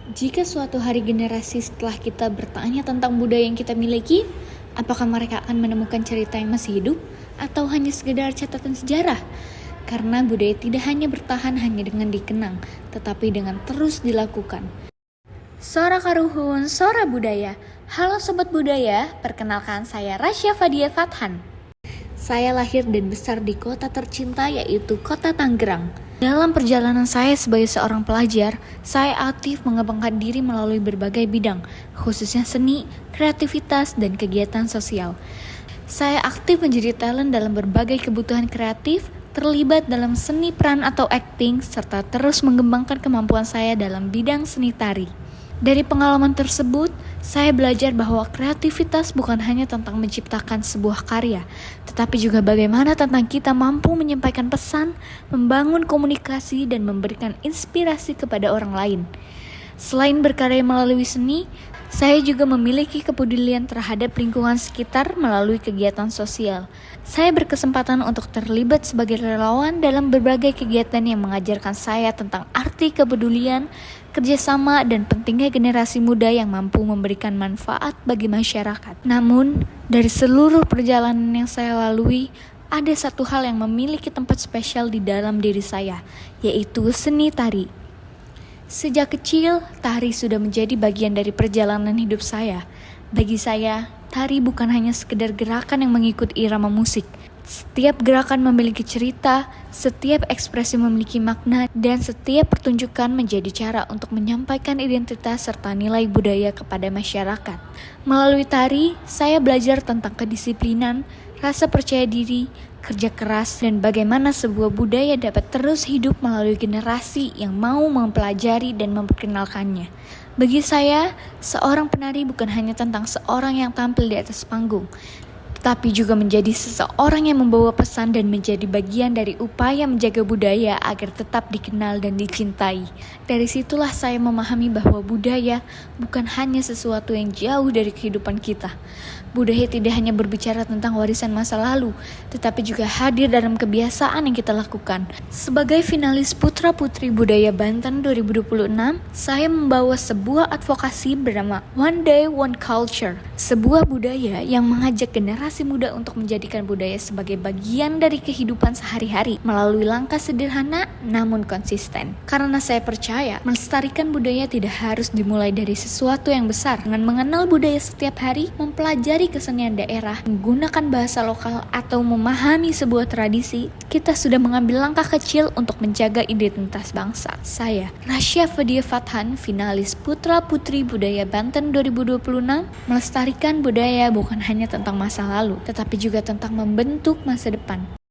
Jika suatu hari generasi setelah kita bertanya tentang budaya yang kita miliki, apakah mereka akan menemukan cerita yang masih hidup atau hanya sekedar catatan sejarah? Karena budaya tidak hanya bertahan hanya dengan dikenang, tetapi dengan terus dilakukan. Sora Karuhun, Sora Budaya. Halo Sobat Budaya, perkenalkan saya Rasya Fadia Fathan. Saya lahir dan besar di kota tercinta yaitu kota Tangerang. Dalam perjalanan saya sebagai seorang pelajar, saya aktif mengembangkan diri melalui berbagai bidang, khususnya seni, kreativitas, dan kegiatan sosial. Saya aktif menjadi talent dalam berbagai kebutuhan kreatif, terlibat dalam seni peran atau acting, serta terus mengembangkan kemampuan saya dalam bidang seni tari. Dari pengalaman tersebut, saya belajar bahwa kreativitas bukan hanya tentang menciptakan sebuah karya, tetapi juga bagaimana tentang kita mampu menyampaikan pesan, membangun komunikasi, dan memberikan inspirasi kepada orang lain. Selain berkarya melalui seni, saya juga memiliki kepedulian terhadap lingkungan sekitar melalui kegiatan sosial. Saya berkesempatan untuk terlibat sebagai relawan dalam berbagai kegiatan yang mengajarkan saya tentang arti kepedulian, kerjasama, dan pentingnya generasi muda yang mampu memberikan manfaat bagi masyarakat. Namun, dari seluruh perjalanan yang saya lalui, ada satu hal yang memiliki tempat spesial di dalam diri saya, yaitu seni tari. Sejak kecil, tari sudah menjadi bagian dari perjalanan hidup saya. Bagi saya, tari bukan hanya sekedar gerakan yang mengikuti irama musik. Setiap gerakan memiliki cerita, setiap ekspresi memiliki makna, dan setiap pertunjukan menjadi cara untuk menyampaikan identitas serta nilai budaya kepada masyarakat. Melalui tari, saya belajar tentang kedisiplinan, rasa percaya diri, kerja keras, dan bagaimana sebuah budaya dapat terus hidup melalui generasi yang mau mempelajari dan memperkenalkannya. Bagi saya, seorang penari bukan hanya tentang seorang yang tampil di atas panggung, tapi juga menjadi seseorang yang membawa pesan dan menjadi bagian dari upaya menjaga budaya agar tetap dikenal dan dicintai. Dari situlah saya memahami bahwa budaya bukan hanya sesuatu yang jauh dari kehidupan kita. Budaya tidak hanya berbicara tentang warisan masa lalu, tetapi juga hadir dalam kebiasaan yang kita lakukan. Sebagai finalis Putra Putri Budaya Banten 2026, saya membawa sebuah advokasi bernama One Day One Culture, sebuah budaya yang mengajak generasi muda untuk menjadikan budaya sebagai bagian dari kehidupan sehari-hari melalui langkah sederhana namun konsisten. Karena saya percaya, melestarikan budaya tidak harus dimulai dari sesuatu yang besar. Dengan mengenal budaya setiap hari, mempelajari kesenian daerah, menggunakan bahasa lokal, atau memahami sebuah tradisi, kita sudah mengambil langkah kecil untuk menjaga identitas bangsa. Saya, Rasya Fadia Fathan, finalis Putra Putri Budaya Banten 2026, melestarikan budaya bukan hanya tentang masa lalu, tetapi juga tentang membentuk masa depan.